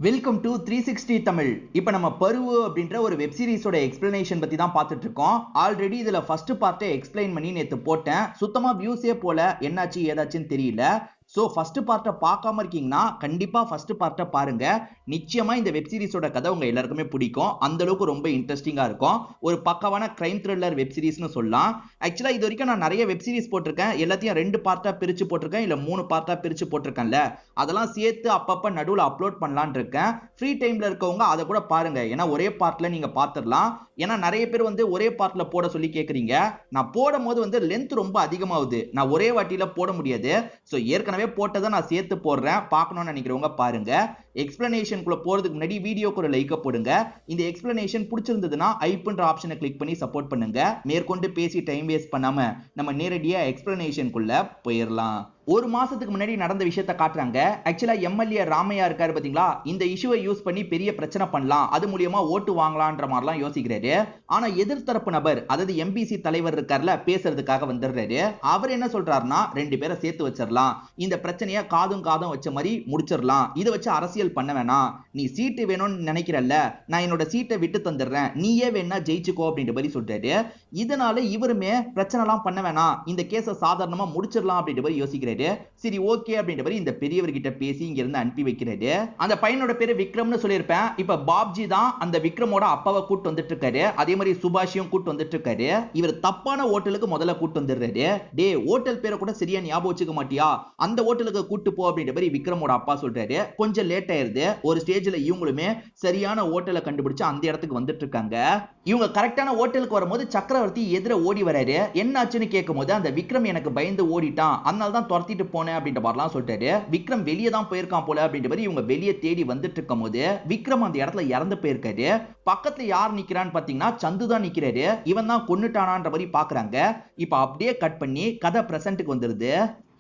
Welcome to 360 Tamil. இப்போ நம்ம பருவு அப்படின்ற ஒரு வெப் சீரிஸோட எக்ஸ்பிளனேஷன் பத்தி தான் பார்த்துட்டு இருக்கோம். ஆல்ரெடி இதுல ஃபர்ஸ்ட் பார்ட்டை எக்ஸ்பிளைன் பண்ணி நேத்து போட்டேன். சுத்தமா வியூஸே போல என்னாச்சு ஏதாச்சுன்னு தெரியல. சோ ஃபர்ஸ்ட் பார்ட்டை பார்க்காம இருக்கீங்கன்னா கண்டிப்பா ஃபர்ஸ்ட் பார்ட்டை பாருங்க. நிச்சயமா இந்த வெப் சீரிஸோட கதை உங்க எல்லாருக்குமே பிடிக்கும். அந்த அளவுக்கு ரொம்ப இன்ட்ரெஸ்டிங்கா இருக்கும். ஒரு பக்காவான கிரைம் த்ரில்லர் வெப் சீரிஸ்னு சொல்லலாம். ஆக்சுவலா இது வரைக்கும் நான் நிறைய வெப் சீரிஸ் போட்டிருக்கேன். எல்லாத்தையும் 2 பார்ட்டா பிரிச்சு போட்டிருக்கேன், இல்ல 3 பார்ட்டா பிரிச்சு போட்டிருக்கேன்ல. அதெல்லாம் சேர்த்து அப்பப்ப நடுவுல அப்லோட் பண்ணலாம்னு இருக்கேன். ஃப்ரீ டைம்ல இருக்கவங்க அதை கூட பாருங்க. ஏன்னா ஒரே பார்ட்ல நீங்க பாத்துடலாம். ஏன்னா நிறைய பேர் ஒரே பார்ட்ல போட சொல்லி கேக்குறீங்க. நான் போடும் போது லென்த் ரொம்ப அதிகமாகுது. நான் ஒரே வாட்டியில போட முடியாது. சோ ஏற்கனவே போட்டதை நான் சேர்த்து போடுறேன். பார்க்கணும்னு நினைக்கிறவங்க பாருங்க. எக்ஸ்பிளனேஷனுக்குள்ள போறதுக்கு முன்னாடி வீடியோக்கு ஒரு லைக் போடுங்க. இந்த எக்ஸ்பிளனேஷன் பிடிச்சிருந்ததுன்னா ஐப்ன்ற ஆப்ஷனை கிளிக் பண்ணி சப்போர்ட் பண்ணுங்க. மேற்கொண்டு பேசி டைம் வேஸ்ட் பண்ணாம நம்ம நேரடியா எக்ஸ்பிளனேஷனுக்குள்ள போயிடலாம். ஒரு மாசத்துக்கு முன்னாடி நடந்த விஷயத்தை காட்டுறாங்க. ஆக்சுவலா எம்எல்ஏ ராமையா இருக்காரு பாத்தீங்களா, இந்த இஷ்யூவை யூஸ் பண்ணி பெரிய பிரச்சனை பண்ணலாம், அது மூலியமா ஓட்டு வாங்கலாம்ன்ற மாதிரிலாம் யோசிக்கிறாரு. ஆனா எதிர்த்தரப்பு நபர், அதாவது எம்பிசி தலைவர் இருக்காருல, பேசுறதுக்காக வந்துடுறாரு. அவர் என்ன சொல்றாருன்னா, 2 பேரை சேர்த்து வச்சிடலாம், இந்த பிரச்சனையை காதும் வச்ச மாதிரி முடிச்சிடலாம், இதை வச்சு அரசியல் பண்ண வேணாம், நீ சீட்டு வேணும்னு நினைக்கிறல்ல, நான் என்னோட சீட்டை விட்டு தந்துடுறேன், நீயே வேணா ஜெயிச்சுக்கோ அப்படின்ற மாதிரி சொல்றாரு. இதனால இவருமே பிரச்சனை எல்லாம் பண்ண வேணாம், இந்த கேஸை சாதாரணமா முடிச்சிடலாம் அப்படின்ற மாதிரி யோசிக்கிறாரு. சரி ஓகே அப்படின்ற மாதிரி இந்த பெரியவர்கிட்ட பேசி இங்க இருந்து அனுப்பி வைக்கிறாரு. அந்த பையனோட பேரு விக்ரம்னு சொல்லியிருப்பேன். இப்ப பாப்ஜி தான் அந்த விக்ரமோட அப்பாவை கூட்டு வந்துட்டு இருக்காரு. அதே மாதிரி சுபாஷியும் கூட்டு வந்துட்டு இருக்காரு. இவர் தப்பான ஹோட்டலுக்கு முதல்ல கூட்டு வந்துடுறாரு. டே, ஹோட்டல் பேரை கூட சரியா ஞாபகம் வச்சுக்க மாட்டியா, அந்த ஹோட்டலுக்கு கூட்டு போ அப்படின்ற மாதிரி விக்ரமோட அப்பா சொல்றாரு. கொஞ்சம் லேட் ஆயிருது. ஒரு ஸ்டேஜ்ல இவங்களுமே சரியான ஹோட்டலை கண்டுபிடிச்சு அந்த இடத்துக்கு வந்துட்டு இருக்காங்க. இவங்க கரெக்டான ஹோட்டலுக்கு வரும்போது சக்கரவர்த்தி எதிர ஓடி வராரு. என்னாச்சுன்னு கேட்கும் போது அந்த விக்ரம் எனக்கு பயந்து ஓடிட்டான், அதனால தான் துரத்திட்டு போனேன் அப்படின்ற மாதிரிலாம் சொல்லிட்டாரு. விக்ரம் வெளியே தான் போயிருக்கான் போல அப்படின்ற மாதிரி இவங்க வெளியே தேடி வந்துட்டு இருக்கும் போது விக்ரம் அந்த இடத்துல இறந்து போயிருக்காரு. பக்கத்துல யார் நிக்கிறான்னு பாத்தீங்கன்னா சந்து தான் நிக்கிறாரு. இவன் தான் கொன்னுட்டானான்ற மாதிரி பாக்குறாங்க. இப்ப அப்படியே கட் பண்ணி கதை பிரசன்ட்டுக்கு வந்துருது.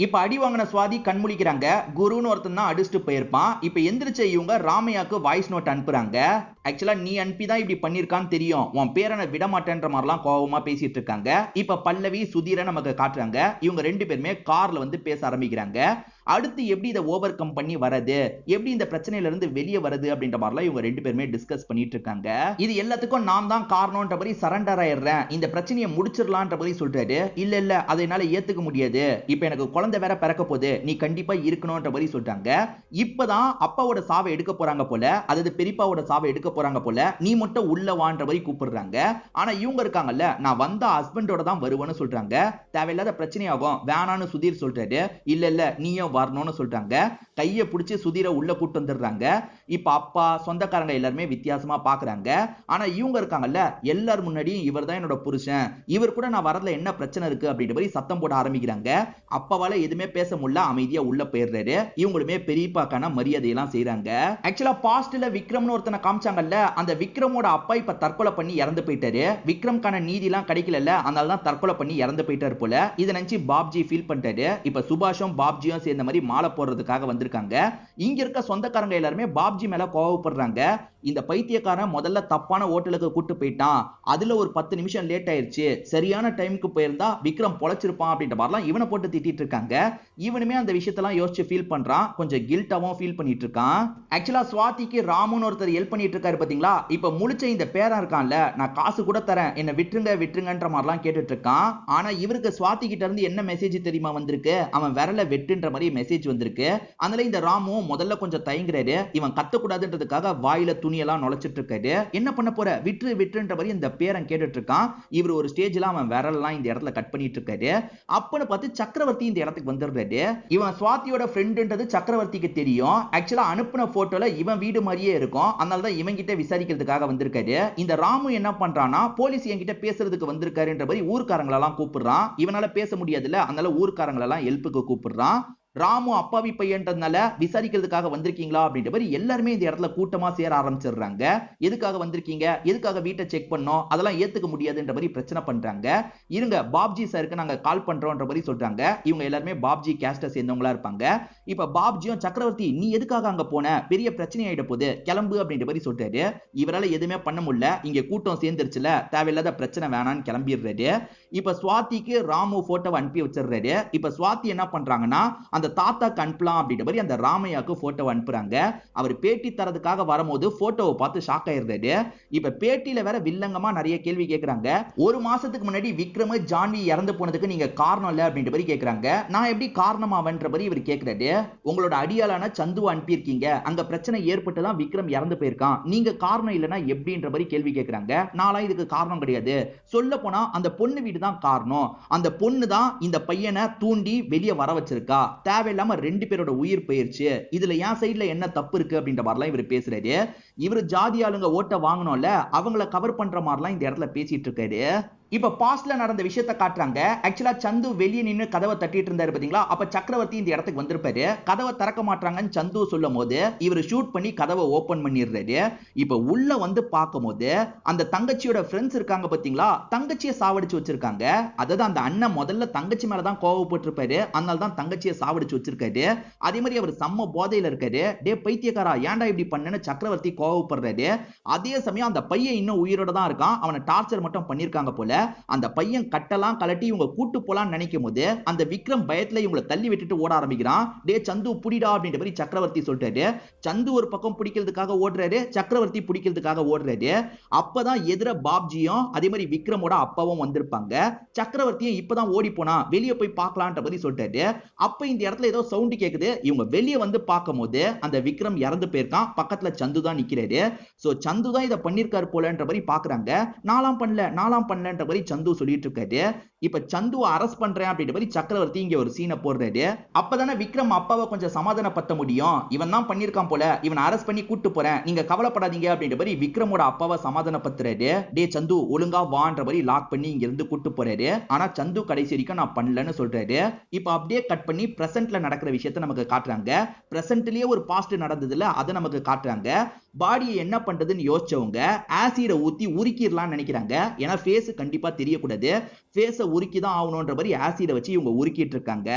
இப்ப அடி வாங்கின சுவாதி கண்முழிக்கிறாங்க. குருன்னு ஒருத்தன் தான் அடிச்சுட்டு போயிருப்பான். இப்ப எந்திரிச்ச இவங்க ராமையாக்கு வாய்ஸ் நோட் அனுப்புறாங்க. ஆக்சுவலா நீ அனுப்பிதான் இப்படி பண்ணிருக்கான்னு தெரியும், உன் பேரனை விட மாட்டேன்ற மாதிரிலாம் கோபமா பேசிட்டு இருக்காங்க. இப்ப பல்லவி சுதீர நமக்கு காட்டுறாங்க. இவங்க 2 பேருமே கார்ல பேச ஆரம்பிக்கிறாங்க. அடுத்து எப்படி இதை ஓவர் கம் பண்ணி வரது, எப்படி இந்த பிரச்சனையில இருந்து வெளியே வருது அப்படின்ற மாதிரிலாம் இவங்க 2 பேருமே டிஸ்கஸ் பண்ணிட்டு இருக்காங்க. இது எல்லாத்துக்கும் நான் தான் காரணம்ன்ற மாதிரி சரண்டர் ஆயிடுறேன், இந்த பிரச்சனையை முடிச்சிடலான்ற மாதிரி சொல்றாரு. இல்ல அதை என்னால ஏத்துக்க முடியாது, இப்ப எனக்கு குழந்தை வேற பிறக்க போகுது, நீ கண்டிப்பா இருக்கணும்ன்ற மாதிரி சொல்றாங்க. இப்பதான் அப்பாவோட சாவை எடுக்க போறாங்க போல, அதாவது பெரியப்பாவோட சாவை எடுக்க போறாங்க போல, நீ மட்டும் உள்ள வான்ற மாதிரி கூப்பிடுறாங்க. ஆனா இவங்க இருக்காங்கல்ல, நான் வந்த ஹஸ்பண்டோட தான் வருவேன்னு சொல்றாங்க. தேவையில்லாத பிரச்சனையாகும், வேணான்னு சுதீர் சொல்றாரு. இல்ல நீயும் வரணும்னு சொல்றாங்க. கையை பிடிச்சி சுதீர உள்ள கூட்டு வந்துடுறாங்க. இப்ப அப்பா சொந்தக்காரங்க எல்லாருமே வித்தியாசமா பாக்குறாங்க. ஆனா இவங்க இருக்காங்கல்ல, எல்லாரும் முன்னாடியும் இவர் தான் என்னோட புருஷன், இவர் கூட நான் வரதுல என்ன பிரச்சனை இருக்கு அப்படின்ற மாதிரி சத்தம் போட ஆரம்பிக்கிறாங்க. அப்பாவால எதுவுமே பேச முடியல, அமைதியா உள்ள போயிடுறாரு. இவங்களுமே பெரியப்பாக்கான மரியாதையெல்லாம் செய்யறாங்க. ஆக்சுவலா பாஸ்ட்ல விக்ரம்னு ஒருத்தனை காமிச்சாங்கல்ல, அந்த விக்ரமோட அப்பா இப்ப தற்கொலை பண்ணி இறந்து போயிட்டாரு. விக்ரம்கான நீதி எல்லாம் கிடைக்கல, அதனால தான் தற்கொலை பண்ணி இறந்து போயிட்டாரு போல. இதை நினைச்சு பாப்ஜி ஃபீல் பண்ணிட்டாரு. இப்ப சுபாஷும் பாப்ஜியும் சேர்ந்த மாதிரி மாலை போடுறதுக்காக வந்திருக்காங்க. இங்க இருக்க சொந்தக்காரங்க எல்லாருமே பாப்ஜி மேல கோவப்படுறாங்க. இந்த பைத்தியக்காரன் முதல்ல தப்பான ஹோட்டலுக்கு கூட்டு போயிட்டான், அதுல ஒரு 10 நிமிஷம் லேட் ஆயிருச்சு, சரியான டைமுக்கு போயிருந்தா விக்ரம் பொழைச்சிருப்பான் அப்படின்ற மாதிரிலாம் இவனை போட்டு திட்டிட்டு இருக்காங்க. இவனுமே அந்த விஷயத்தெல்லாம் யோசிச்சு ஃபீல் பண்றான். கொஞ்சம் கில்ட்டாவும் ஃபீல் பண்ணிட்டு இருக்கான். ஆக்சுவலா சுவாதிக்கு ராமுன்னு ஒருத்தர் ஹெல்ப் பண்ணிட்டு இருக்காரு பாத்தீங்களா. இப்ப முழிச்ச இந்த பேரா இருக்கான்ல, நான் காசு கூட தரேன், என்ன விட்டுருங்கன்ற மாதிரிலாம் கேட்டுட்டு இருக்கான். ஆனா இவருக்கு சுவாதி கிட்ட இருந்து என்ன மெசேஜ் தெரியுமா வந்திருக்கு, அவன் விரல வெட்டுன்ற மாதிரி மெசேஜ் வந்திருக்கு. அதனால இந்த ராமு முதல்ல கொஞ்சம் தயங்குறாரு. இவன் கத்தக்கூடாதுன்றதுக்காக வாயில துணியெல்லாம் நுழைச்சிட்டு இருக்காரு. என்ன பண்ண போற, விட்டுருன்ற மாதிரி இந்த பேரன் கேட்டுட்டு இருக்கான். இவர் ஒரு ஸ்டேஜ்ல அவன் விரல்லாம் இந்த இடத்துல கட் பண்ணிட்டு இருக்காரு. அப்பன்னு பார்த்து சக்கரவர்த்தி இந்த இடத்துக்கு வந்துடுறாரு. இவன் சுவாதியோட ஃப்ரெண்டுன்றது சக்கரவர்த்திக்கு தெரியும். ஆக்சுவலா அனுப்புன போட்டோல இவன் வீடு மாதிரியே இருக்கும். அதனால தான் இவன் கிட்ட விசாரிக்கிறதுக்காக வந்திருக்காரு. இந்த ராமு என்ன பண்றானா, போலீஸ் என்கிட்ட பேசுறதுக்கு வந்திருக்காருன்ற மாதிரி ஊர்க்காரங்களெல்லாம் கூப்பிடுறான். இவனால பேச முடியாதுல்ல, அதனால ஊர்க்காரங்களெல்லாம் ஹெல்ப்புக்கு கூப்பிடுறான். ராமு அப்பாவி பையன்றதுனால விசாரிக்கிறதுக்காக வந்திருக்கீங்களா அப்படின்ற மாதிரி எல்லாருமே இந்த இடத்துல கூட்டமா சேர ஆரம்பிச்சிடுறாங்க. எதுக்காக வந்திருக்கீங்க, எதுக்காக வீட்டை செக் பண்ணோம், அதெல்லாம் ஏத்துக்க முடியாதுன்ற மாதிரி பிரச்சனை பண்றாங்க. இருங்க பாப்ஜி சாருக்கு நாங்க கால் பண்றோம்ன்ற மாதிரி சொல்றாங்க. இவங்க எல்லாருமே பாப்ஜி கேஸ்ட சேர்ந்தவங்களா இருப்பாங்க. இப்ப பாப்ஜியும் சக்கரவர்த்தி நீ எதுக்காக அங்க போன, பெரிய பிரச்சனை ஆயிட போகுது, கிளம்பு அப்படின்ற மாதிரி சொல்றாரு. இவரால எதுவுமே பண்ண முடியல, இங்க கூட்டம் சேர்ந்துருச்சுல, தேவையில்லாத பிரச்சனை வேணான்னு கிளம்பிடுறாரு. இப்ப சுவாதிக்கு ராமு போட்டோவை அனுப்பி வச்சிடுறாரு. இப்ப சுவாதி என்ன பண்றாங்கன்னா, அந்த தாத்தாக்கு அனுப்பலாம் அப்படின்ற மாதிரி அந்த ராமையாக்கு போட்டோ அனுப்புறாங்க. அவர் பேட்டி தரதுக்காக வரும்போது போட்டோவை பார்த்து ஷாக் ஆயிருந்தாரு. இப்ப பேட்டியில வேற வில்லங்கமா நிறைய கேள்வி கேக்குறாங்க. ஒரு மாசத்துக்கு முன்னாடி விக்ரம் ஜான்வி இறந்து போனதுக்கு நீங்க காரணம் இல்ல அப்படின்ற மாதிரி கேக்குறாங்க. நான் எப்படி காரணமாவன்ற மாதிரி இவர் கேக்குறாரு. உங்களோட அடியாளான சந்துவை அனுப்பியிருக்கீங்க, அங்க பிரச்சனை ஏற்பட்டுதான் விக்ரம் இறந்து போயிருக்கான், நீங்க காரணம் இல்லைன்னா எப்படின்ற மாதிரி கேள்வி கேக்குறாங்க. நான்லாம் இதுக்கு காரணம் கிடையாது, சொல்ல போனா அந்த பொண்ணு வீடு தான் காரணம், அந்த பொண்ணு தான் இந்த பையனை தூண்டி வெளியே வர வச்சிருக்கா, தேவையில்லாம 2 பேரோட உயிர் போயிருச்சு, இதுல என் சைடுல என்ன தப்பு இருக்கு அப்படின்ற மாதிரிலாம் இவர் பேசுறாரு. இவர் ஜாதி ஆளுங்க ஓட்ட வாங்கணும்ல, அவங்கள கவர் பண்ற மாதிரிலாம் இந்த இடத்துல பேசிட்டு இருக்காரு. இப்ப பாஸ்ட்ல நடந்த விஷயத்தை காட்டுறாங்க. ஆக்சுவலா சந்து வெளியே நின்னு கதவை தட்டிட்டு இருந்தாரு பாத்தீங்களா, அப்ப சக்கரவர்த்தி இந்த இடத்துக்கு வந்திருப்பாரு. கதவை திறக்க மாட்டாங்கன்னு சந்து சொல்லும் போது இவர் ஷூட் பண்ணி கதவை ஓபன் பண்ணிடுறாரு. இப்ப உள்ள வந்து பார்க்கும்போது அந்த தங்கச்சியோட ஃப்ரெண்ட்ஸ் இருக்காங்க பாத்தீங்களா, தங்கச்சியை சாவடிச்சு வச்சிருக்காங்க. அதாவது அந்த அண்ணன் முதல்ல தங்கச்சி மேலதான் கோவப்பட்டிருப்பாரு, அதனால தான் தங்கச்சியை சாவடிச்சு வச்சிருக்காரு. அதே மாதிரி அவர் செம்ம போதையில இருக்காரு. டே பைத்தியக்காரா ஏன்டா இப்படி பண்ணன்னு சக்கரவர்த்தி கோவப்படுறாரு. அதே சமயம் அந்த பையன் இன்னும் உயிரோட தான் இருக்கான், அவனை டார்ச்சர் மட்டும் பண்ணிருக்காங்க போல. அந்த பையன் கட்டலாம் கலட்டி இவங்க கூட்டு போலான்னு நினைக்கும் போது அந்த விக்ரம் பயத்துல இவங்களை தள்ளி விட்டுட்டு ஓட ஆரம்பிக்கிறான். டே சந்து புடிடா அப்படின்ற மாதிரி சக்கரவர்த்தி சொல்லிட்டாரு. சந்து ஒரு பக்கம் பிடிக்கிறதுக்காக ஓடுறாரு, சக்கரவர்த்தி பிடிக்கிறதுக்காக ஓடுறாரு. அப்பதான் எதிர பாப்ஜியும் அதே மாதிரி விக்ரமோட அப்பாவும் வந்திருப்பாங்க. சக்கரவர்த்தியும் இப்பதான் ஓடி போனா, வெளியே போய் பார்க்கலான்ற மாதிரி சொல்லிட்டாரு. அப்ப இந்த இடத்துல ஏதோ சவுண்ட் கேக்குது. இவங்க வெளியே வந்து பார்க்கும் போது அந்த விக்ரம் இறந்து போயிருக்கான், பக்கத்துல சந்து தான் நிக்கிறாரு. சோ சந்து தான் இதை பண்ணிருக்காரு போலன்ற மாதிரி பாக்குறாங்க. நாலாம் பண்ணலன்ற மாதிரி சந்து சொல்லிட்டு இருக்காரு. இப்ப சந்துவை அரெஸ்ட் பண்றேன் அப்படின்ற மாதிரி சக்கரவர்த்தி இங்க ஒரு சீனை போடுறாரு. அப்பதானே விக்ரம் அப்பாவை கொஞ்சம் சமாதானப்படுத்த முடியும். இவன் தான் பண்ணிருக்கான் போல, இவனை அரெஸ்ட் பண்ணி கூட்டு போறேன், நீங்க கவலைப்படாதீங்க அப்படின்ற மாதிரி விக்ரமோட அப்பாவை சமாதானப்படுத்துறாரு. டே சந்து ஒழுங்கா வான்ற மாதிரி லாக் பண்ணி இங்க இருந்து கூட்டு போறாரு. ஆனா சந்து கடைசி வரைக்கும் நான் பண்ணலன்னு சொல்றாரு. இப்ப அப்படியே கட் பண்ணி பிரசன்ட்ல நடக்கிற விஷயத்தை நமக்கு காட்டுறாங்க. பிரசன்ட்லயே ஒரு பாஸ்ட் நடந்ததுல அதை நமக்கு காட்டுறாங்க. பாடியை என்ன பண்றதுன்னு யோசிச்சவங்க ஆசிட ஊத்தி உருக்கிடலாம்னு நினைக்கிறாங்க. ஏன்னா ஃபேஸ் கண்டிப்பா தெரியக்கூடாது, ஃபேஸை உருக்கி தான் ஆகணும்ன்ற மாதிரி ஆசிட வச்சு இவங்க உருக்கிட்டு இருக்காங்க.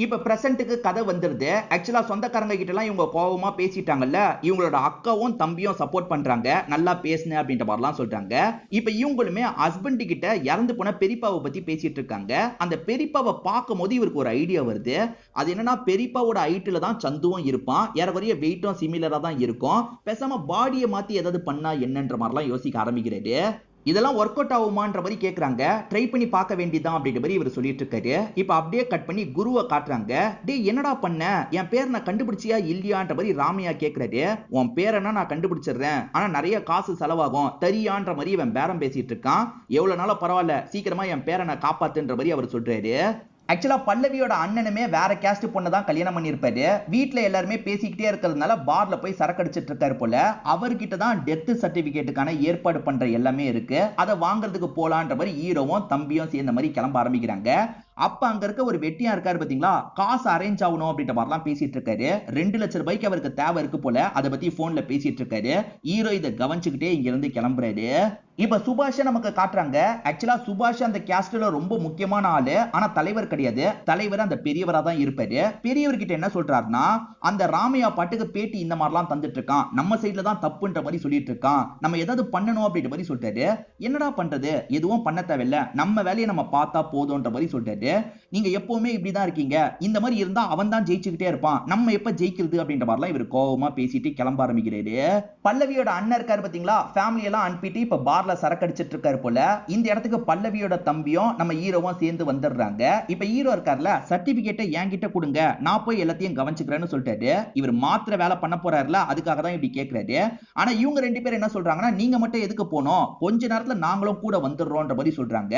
இப்ப பிரசன்ட்டுக்கு கதை வந்துருது. ஆக்சுவலா சொந்தக்காரங்க கிட்ட எல்லாம் இவங்க கோவமா பேசிட்டாங்கல்ல, இவங்களோட அக்காவும் தம்பியும் சப்போர்ட் பண்றாங்க, நல்லா பேசுன அப்படின்ற மாதிரிலாம் சொல்றாங்க. இப்ப இவங்களுமே ஹஸ்பண்ட் கிட்ட இறந்து போன பெரியப்பாவை பத்தி பேசிட்டு இருக்காங்க. அந்த பெரியப்பாவை பார்க்கும் போது இவருக்கு ஒரு ஐடியா வருது. அது என்னன்னா, பெரியப்பாவோட ஹைட்ல தான் சந்துவும் இருப்பான், ஏறக்குறைய வெயிட்டும் சிமிலரா தான் இருக்கும், பேசாம பாடியை மாத்தி ஏதாவது பண்ணா என்னன்ற மாதிரிலாம் யோசிக்க ஆரம்பிக்கிறாரு. இதெல்லாம் ஒர்க் அவுட் ஆகுமான்ற மாதிரி கேக்குறாங்க. ட்ரை பண்ணி பார்க்க வேண்டியதான் அப்படின்ற மாதிரி இவர் சொல்லிட்டு இருக்காரு. இப்ப அப்படியே கட் பண்ணி குருவை காட்டுறாங்க. டே என்னடா பண்ண, என் பேர் நான் கண்டுபிடிச்சியா இல்லையான்ற மாதிரி ராமையா கேக்குறாரு. உன் பேரனா நான் கண்டுபிடிச்சிடுறேன், ஆனா நிறைய காசு செலவாகும், தரியான்ற மாதிரி இவன் பேரம் பேசிட்டு இருக்கான். எவ்வளவு நாளும் பரவாயில்ல, சீக்கிரமா என் பேரனை காப்பாத்துன்ற மாதிரி அவர் சொல்றாரு. ஆக்சுவலா பல்லவியோட அண்ணனுமே வேற கேஸ்ட் பொண்ணு தான் கல்யாணம் பண்ணிருப்பாரு. வீட்டுல எல்லாருமே பேசிக்கிட்டே இருக்கிறதுனால பார்ல போய் சரக்கு அடிச்சிட்டு இருக்காரு போல. அவர்கிட்ட தான் டெத் சர்டிபிகேட்டுக்கான ஏற்பாடு பண்ற எல்லாமே இருக்கு, அதை வாங்குறதுக்கு போலான்ற மாதிரி ஹீரோவும் தம்பியும் சேர்ந்த மாதிரி கிளம்ப ஆரம்பிக்கிறாங்க. அப்ப அங்க இருக்க ஒரு வெட்டியா இருக்காரு பாத்தீங்களா, காசு அரேஞ்ச் ஆகணும் அப்படின்ற மாதிரிலாம் பேசிட்டு இருக்காரு. 2 லட்சம் ரூபாய்க்கு அவருக்கு தேவை இருக்கு போல, அதை பத்தி போன்ல பேசிட்டு இருக்காரு. ஹீரோ இதை கவனிச்சுக்கிட்டே இங்க இருந்து கிளம்புறாரு. இப்ப சுபாஷ நமக்கு காட்டுறாங்க. ஆக்சுவலா சுபாஷ் அந்த கேஸ்ட்ல ரொம்ப முக்கியமான ஆளு, ஆனா தலைவர் கிடையாது. தலைவர் அந்த பெரியவரா தான் இருப்பாரு. பெரியவர்கிட்ட என்ன சொல்றாருன்னா, அந்த ராமையா பாட்டுக்கு பேட்டி இந்த மாதிரிலாம் தந்துட்டு இருக்கான், நம்ம சைட்ல தான் தப்புன்ற மாதிரி சொல்லிட்டு இருக்கான், நம்ம ஏதாவது பண்ணணும் அப்படின்ற மாதிரி சொல்லிட்டாரு. என்னடா பண்றது, எதுவும் பண்ண தேவையில்ல, நம்ம வேலையை நம்ம பார்த்தா போதும்ன்ற மாதிரி சொல்லிட்டாரு. நீங்க எப்பவுமே இப்படிதான் இருக்கீங்க, இந்த மாதிரி இருந்தா அவன் தான் ஜெயிச்சுக்கிட்டே இருப்பான், நம்ம எப்ப ஜெயிக்கிறது அப்படின்ற மாதிரிலாம் இவர் கோவமா பேசிட்டு கிளம்ப ஆரம்பிக்கிறாரு. பல்லவியோட அண்ணன் இருக்காரு பாத்தீங்களா, ஃபேமிலி எல்லாம் அனுப்பிட்டு இப்ப பார்ல சரக்கு அடிச்சிட்டு இருக்காரு போல. இந்த இடத்துக்கு பல்லவியோட தம்பியும் நம்ம ஹீரோவும் சேர்ந்து வந்துடுறாங்க. இப்ப ஹீரோ இருக்காருல, சர்டிபிகேட்டை என்கிட்ட கொடுங்க, நான் போய் எல்லாத்தையும் கவனிச்சுக்கிறேன்னு சொல்லிட்டாரு. இவர் மாத்திர வேலை பண்ண போறாருல, அதுக்காக தான் இப்படி கேட்கிறாரு. ஆனா இவங்க 2 பேரும் என்ன சொல்றாங்கன்னா, நீங்க மட்டும் எதுக்கு போனோம், கொஞ்ச நேரத்துல நாங்களும் கூட வந்துடுறோம்ன்ற மாதிரி சொல்றாங்க.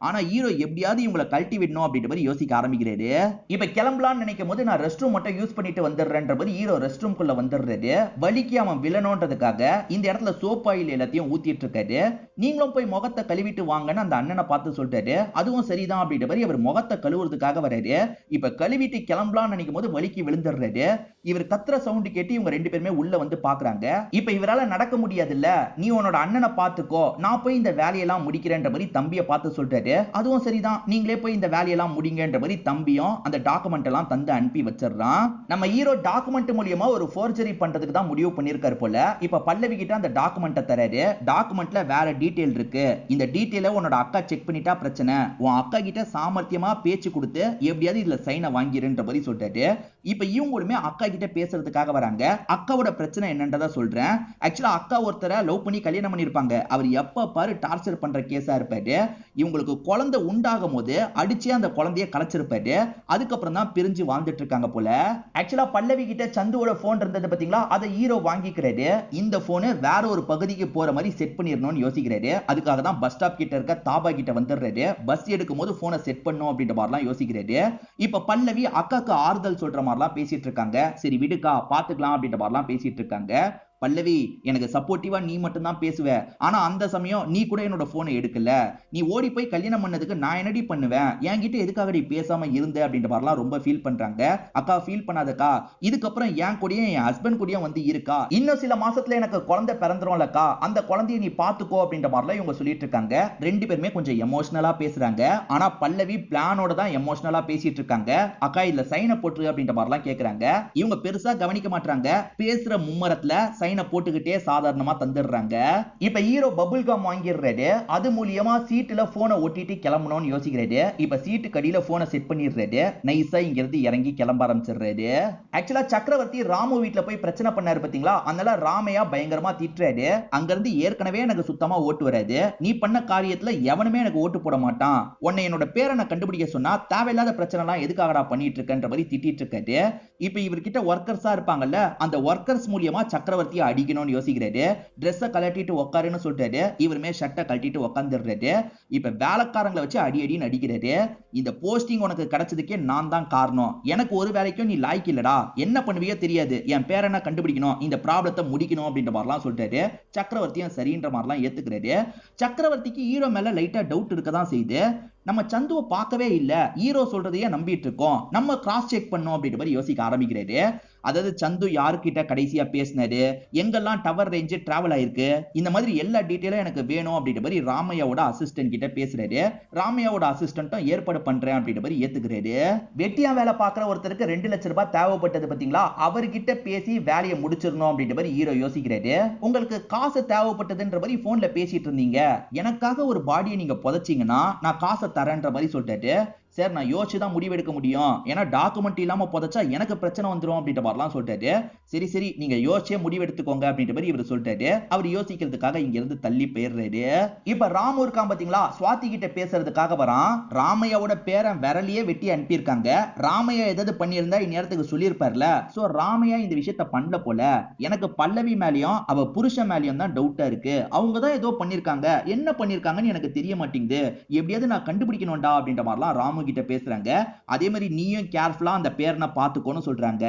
ஆனா ஹீரோ எப்படியாவது இவங்களை கழட்டி விடணும் அப்படின்ற மாதிரி யோசிக்க ஆரம்பிக்கிறாரு. இப்ப கிளம்பலாம்னு நினைக்கும் போது நான் ரெஸ்ட் ரூம் மட்டும் யூஸ் பண்ணிட்டு வந்துடுறேன்ற மாதிரி ஹீரோ ரெஸ்ட் ரூம் குள்ள வந்துடுறாரு. வலிக்கு அவன் வில்லனோன்றதுக்காக இந்த இடத்துல சோப் ஆயில் எல்லாத்தையும் ஊத்திட்டு இருக்காரு. நீங்களும் போய் முகத்தை கழுவிட்டு வாங்கன்னு அந்த அண்ணனை பார்த்து சொல்லிட்டாரு. அதுவும் சரிதான் அப்படின்ற மாதிரி அவர் முகத்தை கழுவுறதுக்காக வராரு. இப்ப கழுவிட்டு கிளம்பலாம்னு நினைக்கும் போது வலிக்கு விழுந்துடுறாரு. இவர் கத்துற சவுண்ட் கேட்டு இவங்க 2 பேருமே உள்ள வந்து பாக்குறாங்க. இப்ப இவரால நடக்க முடியாது இல்ல, நீ உன்னோட அண்ணனை பாத்துக்கோ, நான் போய் இந்த வேலையெல்லாம் முடிக்கிறேன்ற மாதிரி தம்பியை பார்த்து சொல்றாரு. அதுவும் சரிதான், நீங்களே போய் இந்த வேலையை வேலையெல்லாம் முடிங்கன்ற மாதிரி தம்பியும் அந்த டாக்குமெண்ட் எல்லாம் தந்து அனுப்பி வச்சிடறான். நம்ம ஹீரோ டாக்குமெண்ட் மூலியமா ஒரு ஃபோர்ஜரி பண்றதுக்கு தான் முடிவு பண்ணிருக்காரு போல. இப்ப பல்லவி கிட்ட அந்த டாக்குமெண்ட்டை தராரு. டாக்குமெண்ட்ல வேற டீடைல் இருக்கு. இந்த டீடைலை உன்னோட அக்கா செக் பண்ணிட்டா பிரச்சனை. உன் அக்கா கிட்ட சாமர்த்தியமா பேச்சு கொடுத்து எப்படியாவது இதுல சைனை வாங்கிருன்ற மாதிரி சொல்லிட்டாரு. இப்ப இவங்களுமே அக்கா கிட்ட பேசுறதுக்காக வராங்க. அக்காவோட பிரச்சனை என்னன்றத சொல்றேன். ஆக்சுவலா அக்கா ஒருத்தரை லவ் பண்ணி கல்யாணம் பண்ணிருப்பாங்க. அவர் எப்ப பாரு டார்ச்சர் பண்ற கேஸா இருப்பாரு. இவங்களுக்கு குழந்தை உண்டாகும் போது அடிச்சு அந்த குழந்தைய கலைச்சிருப்பாரு. அதுக்கப்புறம் தான் பிரிஞ்சு வாழ்ந்துட்டு இருக்காங்க போல. ஆக்சுவலா பல்லவி கிட்ட சந்துவோட போன் இருந்தது பாத்தீங்களா, அதை ஹீரோ வாங்கிக்கிறாரு. இந்த போனு வேற ஒரு பகுதிக்கு போற மாதிரி செட் பண்ணிடணும்னு யோசிக்கிறாரு. அதுக்காக தான் பஸ் ஸ்டாப் கிட்ட இருக்க தாபா கிட்ட வந்துடுறாரு. பஸ் எடுக்கும் போது போனை செட் பண்ணும் அப்படின்ற மாதிரிலாம் யோசிக்கிறாரு. இப்ப பல்லவி அக்காக்கு ஆறுதல் சொல்ற மாதிரிலாம் பேசிட்டு இருக்காங்க. சரி விடுக்கா பாத்துக்கலாம் அப்படின்ற மாதிரிலாம் பேசிட்டு இருக்காங்க. பல்லவி, எனக்கு சப்போர்ட்டிவா நீ மட்டும் தான் பேசுவ. ஆனா அந்த சமயம் நீ கூட என்னோட போனை எடுக்கல. நீ ஓடி போய் கல்யாணம் பண்ணதுக்கு நான் என்னடி பண்ணுவேன்? என்கிட்ட எதுக்காக நீ பேசாம இருந்த அப்படின்ற மாதிரிலாம் ரொம்ப ஃபீல் பண்றாங்க. அக்கா ஃபீல் பண்ணாதக்கா, இதுக்கப்புறம் என் கூடயும் என் ஹஸ்பண்ட் கூடயும் வந்து இருக்கா. இன்னும் சில மாசத்துல எனக்கு குழந்தை பிறந்துரும்லக்கா, அந்த குழந்தைய நீ பாத்துக்கோ அப்படின்ற மாதிரிலாம் இவங்க சொல்லிட்டு இருக்காங்க. ரெண்டு பேருமே கொஞ்சம் எமோஷனலா பேசுறாங்க. ஆனா பல்லவி பிளானோட தான் எமோஷனலா பேசிட்டு இருக்காங்க. அக்கா இதுல சைனை போட்டு அப்படின்ற மாதிரிலாம் கேக்குறாங்க. இவங்க பெருசா கவனிக்க மாட்டாங்க. பேசுற மும்மரத்துல சைனை போட்டுக்கிட்டே சாதாரணமா தந்துடுறாங்க. இப்ப ஹீரோ பபிள் கம் வாங்கிடுறாரு. அது மூலியமா சீட்டுல போனை ஒட்டிட்டு கிளம்பணும்னு யோசிக்கிறாரு. இப்ப சீட்டு கடியில போனை செட் பண்ணிடுறாரு. நைஸா இங்க இருந்து இறங்கி கிளம்ப ஆரம்பிச்சிடுறாரு. ஆக்சுவலா சக்கரவர்த்தி ராமு வீட்டுல போய் பிரச்சனை பண்ணாரு பாத்தீங்களா, அதனால ராமையா பயங்கரமா திட்டுறாரு. அங்க இருந்து ஏற்கனவே எனக்கு சுத்தமா ஓட்டு வராது. நீ பண்ண காரியத்துல எவனுமே எனக்கு ஓட்டு போட மாட்டான். உன்னை என்னோட பேரை நான் கண்டுபிடிக்க சொன்னா தேவையில்லாத பிரச்சனை எல்லாம் எதுக்காகடா பண்ணிட்டு இருக்கன்ற மாதிரி திட்டிட்டு இருக்காரு. இப்ப இவர்கிட்ட ஒர்க்கர்ஸா இருப்பாங்கல்ல, அந்த ஒர்க்கர்ஸ் மூலியமா சக்கரவர்த்தி அடிக்கணும்னு யோசிக்கிறாரு. Dress கழட்டிட்டு உட்காருன்னு சொல்றாரு. இவருமே ஷர்ட்டை கழட்டிட்டு உட்கார்ந்துடுறாரு. இப்ப வேலைக்காரங்களை வச்சு அடி அடின்னு அடிக்கிறாரு. இந்த போஸ்டிங் உனக்கு கிடைச்சதுக்கே நான் தான் காரணம். எனக்கு ஒரு வேலைக்கும் நீ லாய்க்கு இல்லடா. என்ன பண்ணுவியோ தெரியாது. என் பேரை நான் கண்டுபிடிக்கணும், இந்த ப்ராப்ளத்தை முடிக்கணும் அப்படின்ற மாதிரிலாம் சொல்றாரு. சக்கரவர்த்தியும் சரின்ற மாதிரிலாம் ஏத்துக்கிறாரு. சக்கரவர்த்திக்கு ஹீரோ மேல லைட்டா டவுட் இருக்கதான் செய்யுது. நம்ம சந்துவை பார்க்கவே இல்ல, ஹீரோ சொல்றதையே நம்பிட்டு இருக்கோம், நம்ம கிராஸ் செக் பண்ணோம் அப்படின்ற மாதிரி யோசிக்க ஆரம்பிக்கிறாரு. அதாவது சந்து யாருக்கிட்ட கடைசியா பேசினாரு, எங்கெல்லாம் டவர் ரேஞ்சு டிராவல் ஆயிருக்கு, இந்த மாதிரி எல்லா டீட்டெயிலும் எனக்கு வேணும் அப்படின்ற மாதிரி ராமையாவோட அசிஸ்டன்ட் கிட்ட பேசுறாரு. ராமையாவோட அசிஸ்டன்ட்டும் ஏற்பாடு பண்றேன் அப்படின்ற மாதிரி ஏத்துக்கிறாரு. வெட்டியா வேலை பார்க்குற ஒருத்தருக்கு 2 லட்சம் ரூபாய் தேவைப்பட்டது பாத்தீங்களா, அவர்கிட்ட பேசி வேலையை முடிச்சிடணும் அப்படின்ற மாதிரி ஹீரோ யோசிக்கிறாரு. உங்களுக்கு காசு தேவைப்பட்டதுன்ற மாதிரி போன்ல பேசிட்டு இருந்தீங்க, எனக்காக ஒரு பாடியை நீங்க புதைச்சீங்கன்னா நான் காசை தரேன்ற மாதிரி சொல்லிட்டாரு. சார் நான் யோசிச்சு தான் முடிவெடுக்க முடியும், ஏன்னா டாக்குமெண்ட் இல்லாம புதைச்சா எனக்கு பிரச்சனை வந்துடும் அப்படின்ற மாதிரிலாம் சொல்லிட்டாரு. சரி சரி நீங்க யோசிச்சே முடிவெடுத்துக்கோங்க அப்படின்ற மாதிரி இவர் சொல்லிட்டாரு. அவர் யோசிக்கிறதுக்காக இங்க இருந்து தள்ளி போயிடுறாரு. இப்ப ராமு இருக்கான் பாத்தீங்களா, சுவாதி கிட்ட பேசுறதுக்காக வரான். ராமையாவோட பேரன் விரலியே வெட்டி அனுப்பியிருக்காங்க. ராமையா ஏதாவது பண்ணியிருந்தா இந்நேரத்துக்கு சொல்லியிருப்பார்ல. சோ ராமையா இந்த விஷயத்த பண்ணல போல. எனக்கு பல்லவி மேலயும் அவ புருஷன் மேலயும் தான் டவுட்டா இருக்கு. அவங்க தான் ஏதோ பண்ணிருக்காங்க, என்ன பண்ணிருக்காங்கன்னு எனக்கு தெரிய மாட்டேங்குது, எப்படியாவது நான் கண்டுபிடிக்கணும்டா அப்படின்ற மாதிரிலாம் ராமு கிட்ட பேசுறாங்க. அதே மாதிரி நீயும் கேர்ஃபுல்லா அந்த பேரனை பாத்துக்கோன்னு சொல்றாங்க.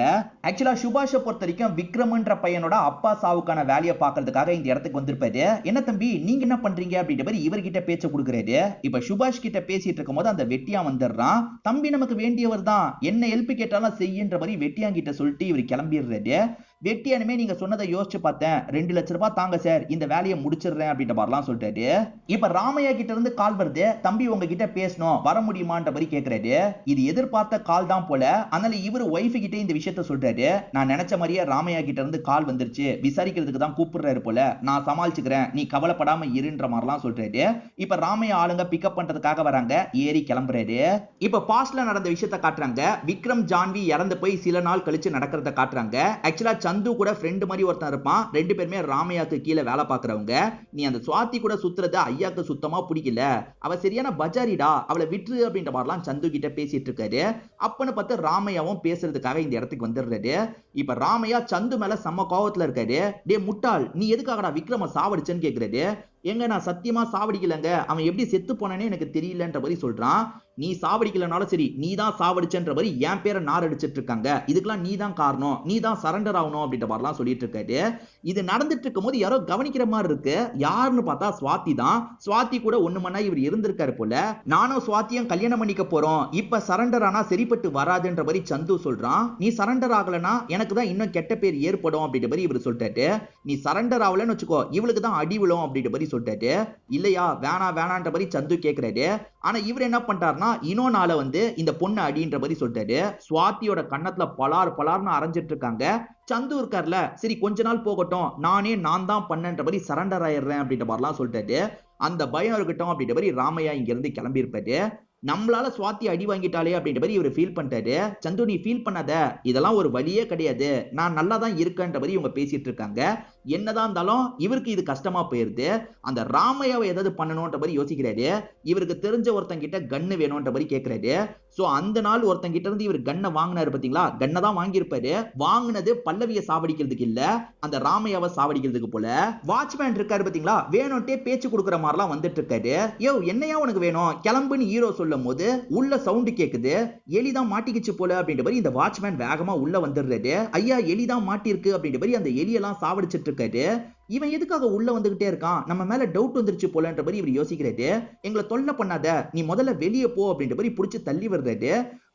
ஆக்சுவலா சுபாஷை பொறுத்த வரைக்கும் விக்ரம்ன்ற பையனோட அப்பா சாவுக்கான வேலையை பார்க்கறதுக்காக இந்த இடத்துக்கு வந்திருப்பாரு. என்ன தம்பி நீங்க என்ன பண்றீங்க அப்படின்ற மாதிரி இவர்கிட்ட பேச்ச கொடுக்குறாரு. இப்ப சுபாஷ் கிட்ட பேசிட்டு இருக்கும் போது அந்த வெட்டியா வந்துடுறான். தம்பி நமக்கு வேண்டியவர் தான், என்ன ஹெல்ப் கேட்டாலும் செய்யுன்ற மாதிரி வெட்டியாங்கிட்ட சொல்லிட்டு இவர் கிளம்பிடுறாரு. வெட்டியானுமே நீங்க சொன்னதை யோசிச்சு பார்த்தேன், 2 லட்சம் ரூபாய் தாங்க சார், இந்த வேலையை முடிச்சிடுறேன் அப்படின்ற மாதிரிலாம் சொல்லிட்டாரு. இப்ப ராமையா கிட்ட இருந்து கால் வருது. தம்பி உங்ககிட்ட பேசணும், வர முடியுமான்ற மாதிரி கேக்குறாரு. இது எதிர்பார்த்த கால் தான் போல. அதனால இவர் ஒய்ஃப் கிட்ட இந்த விஷயத்த சொல்றாரு. நான் நினைச்ச மாதிரியே ராமையா கிட்ட இருந்து கால் வந்துருச்சு, விசாரிக்கிறதுக்கு தான் கூப்பிடுறாரு போல, நான் சமாளிச்சுக்கிறேன், நீ கவலைப்படாம இருன்ற மாதிரிலாம் சொல்றாரு. இப்ப ராமையா ஆளுங்க பிக்கப் பண்றதுக்காக வராங்க. ஏறி கிளம்புறாரு. இப்ப பாஸ்ட்ல நடந்த விஷயத்த காட்டுறாங்க. விக்ரம் ஜான்வி இறந்து போய் சில நாள் கழிச்சு நடக்கிறத காட்டுறாங்க. ஆக்சுவலா சந்து கூட ஃப்ரெண்ட் மாதிரி ஒருத்தன் இருப்பான். ரெண்டு பேருமே ராமையாக்கு கீழே வேலை பார்க்கறவங்க. நீ அந்த சுவாதி கூட சுத்துறது ஐயாக்கு சுத்தமா பிடிக்கல, அவ சரியான பஜாரிடா, அவளை விட்டுரு அப்படின்ற மாதிரிலாம் சந்து கிட்ட பேசிட்டு இருக்காரு. அப்பன்னு பார்த்து ராமையாவும் பேசுறதுக்காக இந்த இடத்துக்கு வந்துடுறாரு. இப்ப ராமையா சந்து மேல செம்ம கோவத்துல இருக்காரு. டே முட்டாள், நீ எதுக்காகடா விக்ரம சாவடிச்சேன்னு கேக்குறாரு. எங்க நான் சத்தியமா சாவடிக்கலங்க, அவன் எப்படி செத்து போனானே எனக்கு தெரியலன்ற மாதிரி சொல்றான். நீ சாவடிக்கலனாலும் சரி, நீ தான் சாவடிச்சன்ற மாதிரி என் பேரை நார் அடிச்சிட்டு இருக்காங்க, இதுக்கெல்லாம் நீ தான் காரணம், நீ தான் சரண்டர் ஆகணும் அப்படின்ற மாதிரிலாம் சொல்லிட்டு இருக்காரு. இது நடந்துட்டு இருக்கும் போது யாரோ கவனிக்கிற மாதிரி இருக்கு. யாருன்னு பார்த்தா சுவாதி தான். சுவாதி கூட 1 மணி நேரம் இவர் இருந்திருக்காரு போல. நானும் சுவாத்தியும் கல்யாணம் பண்ணிக்க போறோம், இப்ப சரண்டர் ஆனா சரிப்பட்டு வராதுன்ற மாதிரி சந்து சொல்றான். நீ சரண்டர் ஆகலனா எனக்கு தான் இன்னும் கெட்ட பேர் ஏற்படும் அப்படின்ற மாதிரி இவர் சொல்லிட்டாரு. நீ சரண்டர் ஆகலன்னு வச்சுக்கோ, இவளுக்கு தான் அடி விழும் அப்படின்ற மாதிரி சொல்லிட்டாரு. இல்லையா வேணான்ற மாதிரி சந்து கேக்குறாரு. ஆனா இவர் என்ன பண்றாருன்னா இன்னொரு நாள வந்து இந்த பொண்ணு அடின்ற மாதிரி சொல்லிட்டாரு. சுவாதியோட கண்ணத்துல பலார்னு அரைஞ்சிட்டு இருக்காங்க. சந்து இருக்கார்ல, சரி கொஞ்ச நாள் போகட்டும், நான் தான் பண்ணன்ற மாதிரி சரண்டர் ஆயிடுறேன் அப்படின்ற மாதிரிலாம் சொல்லிட்டாரு. அந்த பயம் இருக்கட்டும் அப்படின்ற மாதிரி ராமையா இங்க இருந்து கிளம்பி இருப்பாரு. நம்மளால சுவாதி அடி வாங்கிட்டாலே அப்படின்ற மாதிரி இவர் ஃபீல் பண்ணிட்டாரு. சந்து நீ ஃபீல் பண்ணாத, இதெல்லாம் ஒரு வழியே கிடையாது, நான் நல்லா தான் இருக்கேன்ற மாதிரி இவங்க பேசிட்டு இருக்காங்க. என்னதான் இருந்தாலும் இவருக்கு இது கஷ்டமா போயிருது. அந்த ராமையாவை ஏதாவது பண்ணணும்ன்ற மாதிரி யோசிக்கிறாரு. இவருக்கு தெரிஞ்ச ஒருத்தன் கிட்ட கன்னு வேணும்ன்ற மாதிரி கேட்கிறாரு. சோ அந்த நாள் ஒருத்தன் கிட்ட இருந்து இவர் கன்னை வாங்கினாரு பாத்தீங்களா, கன்னை தான் வாங்கியிருப்பாரு. வாங்கினது பல்லவியை சாவடிக்கிறதுக்கு இல்ல, அந்த ராமையாவை சாவடிக்கிறதுக்கு போல. வாட்ச்மேன் இருக்காரு பாத்தீங்களா, வேணும்ட்டே பேச்சு கொடுக்குற மாதிரிலாம் வந்துட்டு இருக்காரு. யோ என்னையா உனக்கு வேணும் கிளம்புன்னு ஹீரோ சொல்லும் போது உள்ள சவுண்ட் கேக்குது. எலிதான் மாட்டிக்கிச்சு போல அப்படின்ற மாதிரி இந்த வாட்ச்மேன் வேகமா உள்ள வந்துடுறாரு. ஐயா எலிதான் மாட்டிருக்கு அப்படின்ற மாதிரி அந்த எலியெல்லாம் சாவடிச்சிட்டு இருக்காரு. இவன் எதுக்காக உள்ள வந்துகிட்டே இருக்கான், நம்ம மேல டவுட் வந்துருச்சு போலன்ற மாதிரி இவர் யோசிக்கிறாரு. எங்களை தொல்லை பண்ணாத, நீ முதல்ல வெளியே போ அப்படின்ற மாதிரி புடிச்சு தள்ளி வர்றாரு.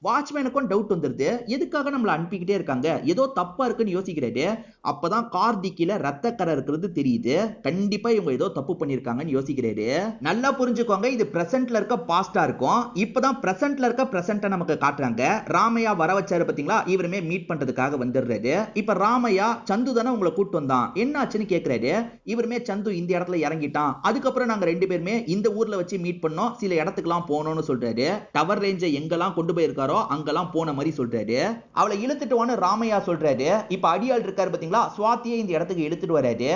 வாட்ச்மேனுக்கும் டவுட் வந்துருது, எதுக்காக நம்மள அனுப்பிக்கிட்டே இருக்காங்க, ஏதோ தப்பா இருக்குன்னு யோசிக்கிறாரு. அப்பதான் கார்த்திக்கில ரத்தக்கரை இருக்கிறது தெரியுது. கண்டிப்பா இவங்க ஏதோ தப்பு பண்ணிருக்காங்கன்னு யோசிக்கிறாரு. நல்லா புரிஞ்சுக்கோங்க, இது பிரசன்ட்ல இருக்க பாஸ்டா இருக்கும். இப்பதான் பிரசன்ட்ல இருக்க பிரசன்ட நமக்கு காட்டுறாங்க. ராமையா வர வச்சாரு பாத்தீங்களா, இவருமே மீட் பண்றதுக்காக வந்துடுறாரு. இப்ப ராமையா சந்து தானே உங்களை கூட்டு வந்தான், என்ன ஆச்சுன்னு கேக்குறாரு. இவருமே சந்து இந்த இடத்துல இறங்கிட்டான், அதுக்கப்புறம் நாங்க ரெண்டு பேருமே இந்த ஊர்ல வச்சு மீட் பண்ணோம், சில இடத்துக்குலாம் போனோம்னு சொல்றாரு. டவர் ரேஞ்சை எங்கெல்லாம் கொண்டு போயிருக்காரோ அங்கெல்லாம் போன மாதிரி சொல்றாரு. அவளை இழுத்துட்டு வான்னு ராமையா சொல்றாரு. இப்ப அடியாள் இருக்காரு பாத்தீங்களா, சுவாதியை இந்த இடத்துக்கு இழுத்துட்டு வராரு.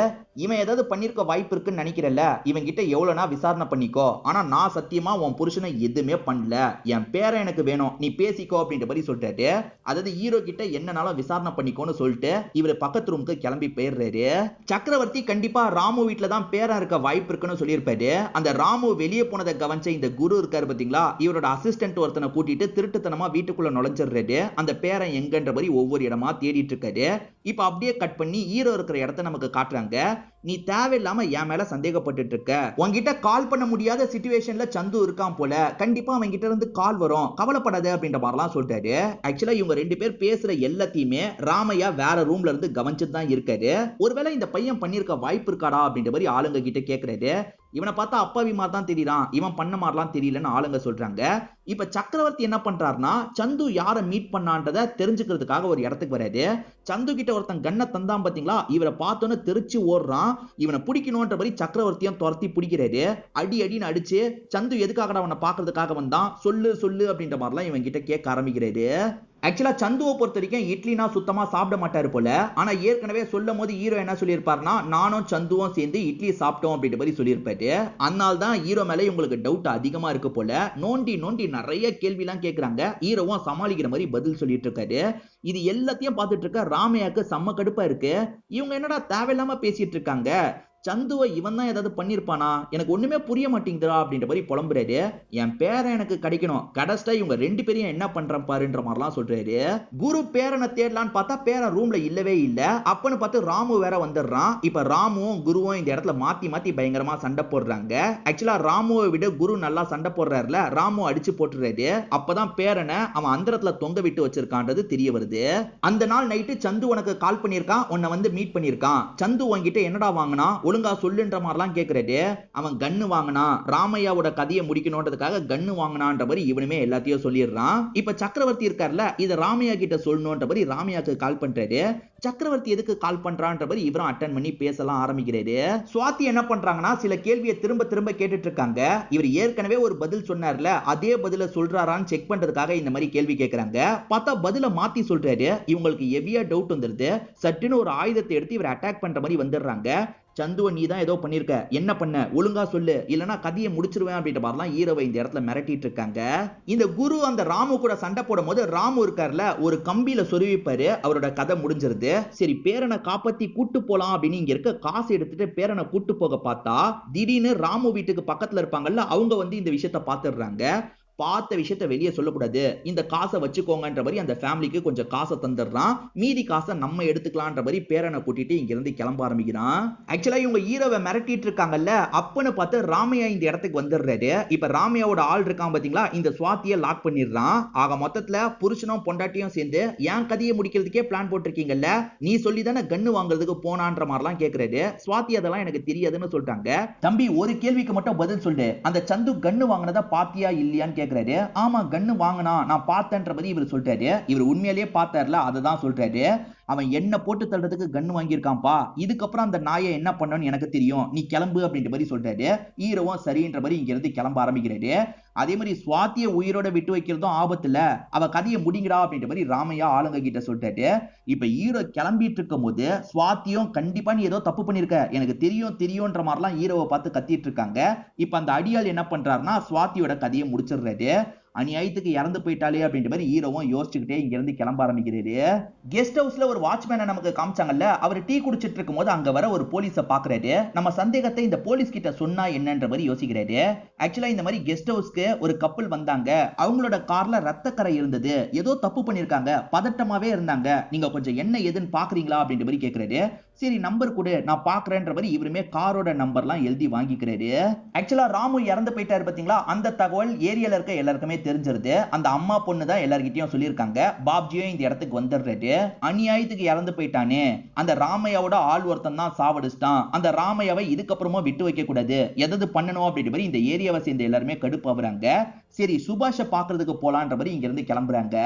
இவன் ஏதாவது பண்ணிருக்க வாய்ப்பு இருக்குன்னு நினைக்கிறல்ல, இவன் கிட்ட எவ்வளவுனா விசாரணை பண்ணிக்கோ, ஆனா நான் சத்தியமா உன் புருஷனை எதுவுமே பண்ணல, என் பேரை எனக்கு வேணும், நீ பேசிக்கோ அப்படின்ற மாதிரி சொல்றாரு. அதாவது ஹீரோ கிட்ட என்னனாலும் விசாரணை பண்ணிக்கோன்னு சொல்லிட்டு இவர் பக்கத்து ரூமுக்கு கிளம்பி போயிடுறாரு. சக்கரவர்த்தி கண்டிப்பா ராமு வீட்டுல தான் பேரா இருக்க வாய்ப்பு இருக்குன்னு சொல்லியிருப்பாரு. அந்த ராமு வெளியே போனதை கவனிச்ச இந்த குரு இருக்காரு பாத்தீங்களா, இவரோட அசிஸ்டன்ட் ஒருத்தனை கூட்டிட்டு திருட்டுத்தனமா வீட்டுக்குள்ள நுழைஞ்சிடுறாரு. அந்த பேரன் எங்கன்ற மாதிரி ஒவ்வொரு இடமா தேடிட்டு இருக்காரு. இப்ப அப்படியே கட் பண்ணி ஹீரோ இருக்கிற இடத்தை நமக்கு காட்டுறாங்க. நீ தேவையில்லாம என் மேல சந்தேகப்பட்டு இருக்க, உன்கிட்ட கால் பண்ண முடியாத சிச்சுவேஷன்ல சந்து இருக்கான் போல, கண்டிப்பா அவன் கிட்ட இருந்து கால் வரும், கவலைப்படாத அப்படின்ற மாதிரிலாம் சொல்றாரு. ஆக்சுவலா இவங்க ரெண்டு பேர் பேசுற எல்லாத்தையுமே ராமையா வேற ரூம்ல இருந்து கவனிச்சுட்டு தான் இருக்காரு. ஒருவேளை இந்த பையன் பண்ணிருக்க வாய்ப்பு இருக்காடா அப்படின்ற மாதிரி ஆளுங்க கிட்ட கேக்குறாரு. இவனை பார்த்தா அப்பாவி மாதிரி தான் தெரியறான், இவன் பண்ண மாதிரிலாம் தெரியலன்னு ஆளுங்க சொல்றாங்க. இப்ப சக்கரவர்த்தி என்ன பண்றாருன்னா சந்து யாரை மீட் பண்ணான்றத தெரிஞ்சுக்கிறதுக்காக ஒரு இடத்துக்கு வராது. சந்து கிட்ட ஒருத்தன் கண்ணை தந்தான் பாத்தீங்களா, இவரை பார்த்தோன்னு தெரிச்சு ஓடுறான். இவனை பிடிக்கணும்ன்ற மாதிரி சக்கரவர்த்தியும் துரத்தி பிடிக்கிறாரு. அடின்னு அடிச்சு சந்து எதுக்காக அவனை பாக்குறதுக்காக வந்தான், சொல்லு அப்படின்ற மாதிரிலாம் இவன் கிட்ட கேட்க ஆரம்பிக்கிறாரு. ஆக்சுவலா சந்துவை பொறுத்த வரைக்கும் இட்லினா சுத்தமா சாப்பிட மாட்டாரு போல. ஆனா ஏற்கனவே சொல்லும் போது ஹீரோ என்ன சொல்லியிருப்பாருன்னா, நானும் சந்துவும் சேர்ந்து இட்லி சாப்பிட்டோம் அப்படின்ற மாதிரி சொல்லியிருப்பாரு. அதனால தான் ஹீரோ மேல உங்களுக்கு டவுட் அதிகமா இருக்கு போல. நோண்டி நிறைய கேள்வி எல்லாம் கேட்கறாங்க. ஹீரோவும் சமாளிக்கிற மாதிரி பதில் சொல்லிட்டு இருக்காரு. இது எல்லாத்தையும் பார்த்துட்டு இருக்க ராமையாக்கு செம்ம கடுப்பா இருக்கு. இவங்க என்னடா தேவையில்லாம பேசிட்டு இருக்காங்க, சந்துவை இவன் தான் ஏதாவது பண்ணிருப்பானா, எனக்கு ஒண்ணுமே புரிய மாட்டேங்குதுடா அப்படின்ற மாதிரி புலம்புறாரு. என் பேரை எனக்கு கிடைக்கணும், கடைசியா இவங்க ரெண்டு பேரையும் என்ன பண்றேன் பாருன்ற மாதிரிலாம் சொல்றாரு. குரு பேரனை தேடலான்னு பார்த்தா பேரன் ரூம்ல இல்லவே இல்ல. அப்பன்னு பார்த்து ராமு வேற வந்துடுறான். இப்ப ராமுவும் குருவும் இந்த இடத்துல மாத்தி பயங்கரமா சண்டை போடுறாங்க. ஆக்சுவலா ராமுவை விட குரு நல்லா சண்டை போடுறாருல, ராமு அடிச்சு போட்டுறாரு. அப்பதான் பேரனை அவன் அந்தரத்துல தொங்க விட்டு வச்சிருக்கான்றது தெரிய வருது. அந்த நாள் நைட்டு சந்து உனக்கு கால் பண்ணிருக்கான், உன்னை வந்து மீட் பண்ணிருக்கான். சந்து உன்கிட்ட என்னடா வாங்கினா, ஒழுங்கா சொல்லுன்ற மாதிரிலாம் கேட்கிறாரு. அவன் கன்னு வாங்கினா, ராமையாவோட கதையை முடிக்கணும்ன்றதுக்காக கன்னு வாங்கினான்ற மாதிரி இவனுமே எல்லாத்தையும் சொல்லிடுறான். இப்ப சக்கரவர்த்தி இருக்கார்ல, இதை ராமையா கிட்ட சொல்லணும்ன்ற மாதிரி ராமையாக்கு கால் பண்றாரு. சக்கரவர்த்தி எதுக்கு கால் பண்றான்ற மாதிரி இவரும் அட்டன் பண்ணி பேசலாம் ஆரம்பிக்கிறாரு. சுவாதி என்ன பண்றாங்கன்னா சில கேள்வியை திரும்ப கேட்டுட்டு இருக்காங்க. இவர் ஏற்கனவே ஒரு பதில் சொன்னார்ல, அதே பதில சொல்றாரான்னு செக் பண்றதுக்காக இந்த மாதிரி கேள்வி கேட்கறாங்க. பார்த்தா பதில மாத்தி சொல்றாரு. இவங்களுக்கு ஹெவியா டவுட் வந்துருது. சட்டுன்னு ஒரு ஆயுதத்தை எடுத்து இவர் அட்டாக் பண்ற மாதிரி வந்துடுறாங்க. சந்துவை நீ தான் ஏதோ பண்ணிருக்க, என்ன பண்ண ஒழுங்கா சொல்லு, இல்லனா கதையை முடிச்சிருவேன் அப்படின்ற மாதிரிலாம் ஹீரோவை இந்த இடத்துல மிரட்டிட்டு இருக்காங்க. இந்த குரு அந்த ராமு கூட சண்டை போடும் போது ராமு இருக்கார்ல, ஒரு கம்பியில சொருவிப்பாரு, அவரோட கதை முடிஞ்சிருது. சரி பேரனை காப்பாத்தி கூட்டு போலாம் அப்படின்னு இங்க இருக்க காசு எடுத்துட்டு பேரனை கூட்டு போக பார்த்தா திடீர்னு ராமு வீட்டுக்கு பக்கத்துல இருப்பாங்கல்ல, அவங்க வந்து இந்த விஷயத்த பாத்துடுறாங்க. பார்த்த விஷயத்த வெளியே சொல்லக்கூடாது, இந்த காசை வச்சுக்கோங்கன்ற மாதிரி அந்த ஃபேமிலிக்கு கொஞ்சம் காசை தந்துடுறான். மீதி காசை நம்ம எடுத்துக்கலான்ற மாதிரி பேரனை கூட்டிட்டு இங்க இருந்து கிளம்ப ஆரம்பிக்கிறான். ஆக்சுவலா இவங்க ஹீரோவை மிரட்டிட்டு இருக்காங்கல்ல, அப்பன்னு பார்த்து ராமையா இந்த இடத்துக்கு வந்துடுறாரு. இப்ப ராமையாவோட ஆள் இருக்கான் பாத்தீங்களா, இந்த சுவாத்தியை லாக் பண்ணிடுறான். ஆக மொத்தத்துல புருஷனும் பொண்டாட்டியும் சேர்ந்து என் கதையை முடிக்கிறதுக்கே பிளான் போட்டிருக்கீங்கல்ல, நீ சொல்லி தானே கன்னு வாங்குறதுக்கு போனான்ற மாதிரிலாம் கேக்குறாரு. சுவாதி அதெல்லாம் எனக்கு தெரியாதுன்னு சொல்லிட்டாங்க. தம்பி ஒரு கேள்விக்கு மட்டும் பதில் சொல்லு, அந்த சந்து கன்னு வாங்கினதா பாத்தியா இல்லையான்னு கேக்குறாரு. ஆமா கன்னு வாங்கினா நான் பார்த்தேன்ற மாதிரி இவர் சொல்றாரு. இவர் உண்மையிலேயே பார்த்தார்ல, அதை தான் சொல்றாரு. அவன் என்ன போட்டு தள்ளுறதுக்கு கன்னு வாங்கியிருக்கான்ப்பா, இதுக்கப்புறம் அந்த நாயை என்ன பண்ணணும்னு எனக்கு தெரியும், நீ கிளம்பு அப்படின்ற மாதிரி சொல்றாரு. ஹீரோவும் சரின்ற மாதிரி இங்க இருந்து கிளம்ப ஆரம்பிக்கிறாரு. அதே மாதிரி சுவாத்திய உயிரோட விட்டு வைக்கிறதும் ஆபத்துல, அவ கதையை முடிங்கடா அப்படின்ற மாதிரி ராமையா ஆளுங்க கிட்ட சொல்றாரு. இப்ப ஹீரோ கிளம்பிட்டு இருக்கும் போது சுவாத்தியும் கண்டிப்பா நீ ஏதோ தப்பு பண்ணிருக்க, எனக்கு தெரியும் தெரியும்ன்ற மாதிரிலாம் ஹீரோவை பார்த்து கத்திட்டு இருக்காங்க. இப்ப அந்த அடியாள் என்ன பண்றாருன்னா சுவாத்தியோட கதையை முடிச்சிடுறாரு. அநியாயத்துக்கு இறந்து போயிட்டாலே அப்படின்ற மாதிரி ஹீரோவும் யோசிச்சுக்கிட்டே இங்க இருந்து கிளம்ப ஆரம்பிக்கிறாரு. கெஸ்ட் ஹவுஸ்ல ஒரு வாட்ச்மேனை நமக்கு காமிச்சாங்கல்ல, அவர் டீ குடிச்சிட்டு இருக்கும் போது அங்க வர ஒரு போலீஸை பாக்குறாரு. நம்ம சந்தேகத்தை இந்த போலீஸ் கிட்ட சொன்னா என்னன்ற மாதிரி யோசிக்கிறாரு. ஆக்சுவலா இந்த மாதிரி கெஸ்ட் ஹவுஸ்க்கு ஒரு கப்பல் வந்தாங்க, அவங்களோட கார்ல ரத்தக்கரை இருந்தது, ஏதோ தப்பு பண்ணிருக்காங்க, பதட்டமாவே இருந்தாங்க, நீங்க கொஞ்சம் என்ன ஏதுன்னு பாக்குறீங்களா அப்படின்ற மாதிரி கேக்குறாரு. சரி நம்பர் கொடு நான் பாக்குறேன்ற மாதிரி இவருமே காரோட நம்பர்லாம் எழுதி வாங்கிக்கிறாரு. ஆக்சுவலா ராமு இறந்து போயிட்டாரு பாத்தீங்களா, அந்த தகவல் ஏரியால இருக்க எல்லாருக்குமே தெரிஞ்சிருது. அந்த அம்மா பொண்ணு தான் எல்லார்கிட்டயும் சொல்லியிருக்காங்க. பாப்ஜியும் இந்த இடத்துக்கு வந்துடுறாரு. அநியாயத்துக்கு இறந்து போயிட்டானே, அந்த ராமையாவோட ஆள் ஒருத்தன் தான் சாவடிச்சிட்டான், அந்த ராமையாவை இதுக்கப்புறமா விட்டு வைக்க கூடாது, எதாவது பண்ணணும் அப்படின்ற மாதிரி இந்த ஏரியாவை சேர்ந்த எல்லாருமே கடுப்பாவுறாங்க. சரி சுபாஷை பாக்குறதுக்கு போலான்ற மாதிரி இங்க இருந்து கிளம்புறாங்க.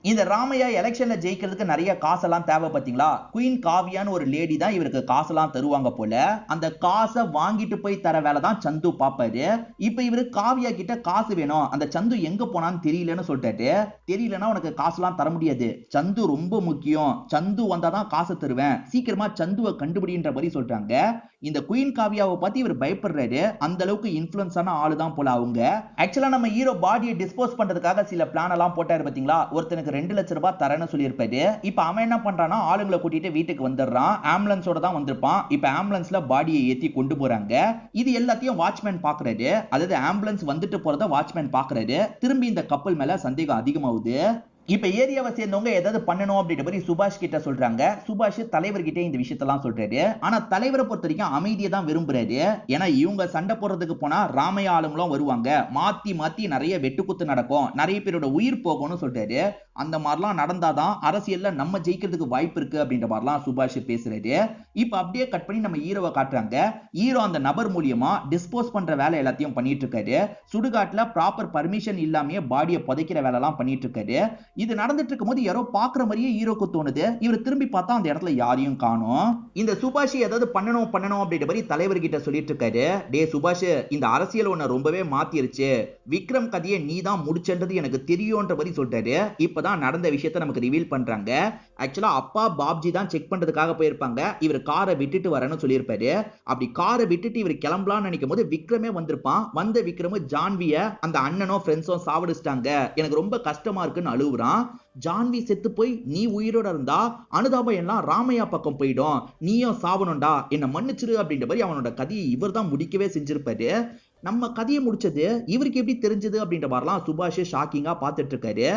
இந்த ராமையா எலெக்ஷன்ல ஜெயிக்கிறதுக்கு நிறைய காசெல்லாம் தேவை பாத்தீங்களா, குயின் காவியான்னு ஒரு லேடி தான் இவருக்கு காசெல்லாம் தருவாங்க போல. அந்த காசை வாங்கிட்டு போய் தர வேலை தான் சந்து பாப்பாரு. இப்ப இவரு காவியா கிட்ட காசு வேணும், அந்த சந்து எங்க போனான்னு தெரியலன்னு சொல்லிட்டாரு. தெரியலன்னா உனக்கு காசுலாம் தர முடியாது, சந்து ரொம்ப முக்கியம், சந்து வந்தாதான் காசு தருவேன், சீக்கிரமா சந்துவை கண்டுபிடின்ற மாதிரி சொல்றாங்க. இந்த குயின் காவியாவை பார்த்து இவர் பயப்படுறாரு. அந்த அளவுக்கு இன்ஃபுளுன்ஸான ஆளு தான் போல அவங்க. ஆக்சுவலா நம்ம ஹீரோ பாடியை டிஸ்போஸ் பண்றதுக்காக சில பிளான் எல்லாம் போட்டாரு பாத்தீங்களா, ஒருத்தனுக்கு 2 லட்சம் ரூபாய் தரேன்னு சொல்லியிருப்பாரு. இப்ப அவன் என்ன பண்றானா ஆளுங்களை கூட்டிட்டு வீட்டுக்கு வந்துடுறான். ஆம்புலன்ஸோட தான் வந்திருப்பான். இப்ப ஆம்புலன்ஸ்ல பாடியை ஏத்தி கொண்டு போறாங்க. இது எல்லாத்தையும் வாட்ச்மேன் பாக்குறாரு. அதாவது ஆம்புலன்ஸ் வந்துட்டு போறத வாட்ச்மேன் பாக்குறாரு. திரும்பி இந்த கப்பல் மேல சந்தேகம் அதிகமாகுது. இப்ப ஏரியாவை சேர்ந்தவங்க ஏதாவது பண்ணணும் அப்படின்ற மாதிரி சுபாஷ் கிட்ட சொல்றாங்க. சுபாஷ் தலைவர்கிட்ட இந்த விஷயத்தெல்லாம் சொல்றாரு. ஆனா தலைவரை பொறுத்த வரைக்கும் அமைதியை தான் விரும்புறாரு. ஏன்னா இவங்க சண்டை போடுறதுக்கு போனா ராமையா ஆளுங்களும் வருவாங்க, மாத்தி மாத்தி நிறைய வெட்டுக்குத்து நடக்கும், நிறைய பேரோட உயிர் போகும்னு சொல்றாரு. அந்த மாதிரிலாம் நடந்தாதான் அரசியல்ல நம்ம ஜெயிக்கிறதுக்கு வாய்ப்பு இருக்கு அப்படின்ற மாதிரிலாம் சுபாஷ் பேசுறாரு. இப்ப அப்படியே கட் பண்ணி நம்ம ஹீரோவை காட்டுறாங்க. ஹீரோ அந்த நபர் மூலியமா டிஸ்போஸ் பண்ற வேலை எல்லாத்தையும் பண்ணிட்டு இருக்காரு. சுடுகாட்டுல ப்ராப்பர் பர்மிஷன் இல்லாமயே பாடியை புதைக்கிற வேலை எல்லாம் பண்ணிட்டு இருக்காரு. இது நடந்துட்டு இருக்கும்போது யாரோ பாக்குற மாதிரியே ஹீரோக்கு தோணுது. இவர் திரும்பி பார்த்தா அந்த இடத்துல யாரையும் காணோம். இந்த சுபாஷ் ஏதாவது பண்ணணும் அப்படின்ற மாதிரி தலைவர்கிட்ட சொல்லிட்டு இருக்காரு. டே சுபாஷ், இந்த அரசியல் உன்னை ரொம்பவே மாத்திருச்சு, விக்ரம் கதையை நீ தான் முடிச்சன்றது எனக்கு தெரியும்ன்ற மாதிரி சொல்றாரு. இப்பதான் நடந்த விஷயத்தை நமக்கு ரிவீல் பண்றாங்க. ஆக்சுவலா அப்பா பாப்ஜி தான் செக் பண்றதுக்காக போயிருப்பாங்க. இவர் காரை விட்டுட்டு வரேன்னு சொல்லியிருப்பாரு. அப்படி காரை விட்டுட்டு இவர் கிளம்பலாம்னு நினைக்கும் போது விக்ரமே வந்திருப்பான். வந்த விக்ரம ஜான்விய அந்த அண்ணனோ ஃப்ரெண்ட்ஸோ சாவடிச்சிட்டாங்க, எனக்கு ரொம்ப கஷ்டமா இருக்குன்னு அழுவுறான். ஜான்வி செத்து போய் நீ உயிரோட இருந்தா அனுதாபம் எல்லாம் ராமையா பக்கம் போயிடும், நீயும் சாவணும்டா, என்ன மன்னிச்சிரு அப்படின்ற மாதிரி அவனோட கதையை இவர் தான் முடிக்கவே செஞ்சிருப்பாரு. நம்ம கதையை முடிச்சது இவருக்கு எப்படி தெரிஞ்சது அப்படின்ற மாதிரிலாம் சுபாஷ் ஷாக்கிங்கா பார்த்துட்டு இருக்காரு.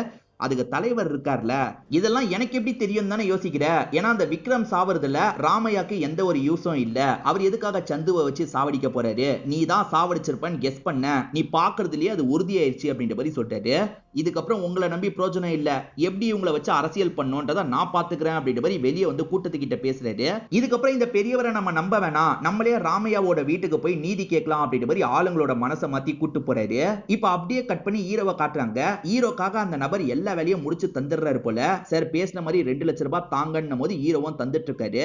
அதுக்கு தலைவர் இருக்கார்ல, இதெல்லாம் எனக்கு எப்படி தெரியும் தானே யோசிக்கிற, ஏன்னா அந்த விக்ரம் சாவறதுல ராமையாக்கு எந்த ஒரு யூஸும் இல்ல, அவர் எதுக்காக சந்துவை வச்சு சாவடிக்க போறாரு, நீ தான் சாவடிச்சிருப்பன்னு கெஸ் பண்ண, நீ பாக்குறதுலயே அது உறுதியாயிருச்சு அப்படின்ற மாதிரி சொல்லிட்டாரு. இதுக்கப்புறம் உங்களை நம்பி பிரோஜனம் இல்ல, எப்படி உங்களை வச்சு அரசியல் பண்ணுன்றதை நான் பாத்துக்கிறேன் அப்படின்ற மாதிரி வெளியே வந்து கூட்டத்துக்கிட்ட பேசுறாரு. இதுக்கப்புறம் இந்த பெரியவரை நம்ம நம்ப வேணாம், நம்மளே ராமையாவோட வீட்டுக்கு போய் நீதி கேட்கலாம் அப்படின்ற மாதிரி ஆளுங்களோட மனசை மாத்தி கூட்டு போறாரு. இப்ப அப்படியே கட் பண்ணி ஹீரோவை காட்டுறாங்க. ஹீரோக்காக அந்த நபர் எல்லா வேலையும் முடிச்சு தந்துடுறாரு போல. சார் பேசின மாதிரி 2 லட்சம் ரூபாய் தாங்கன்னும் போது ஹீரோவும் தந்துட்டு இருக்காரு.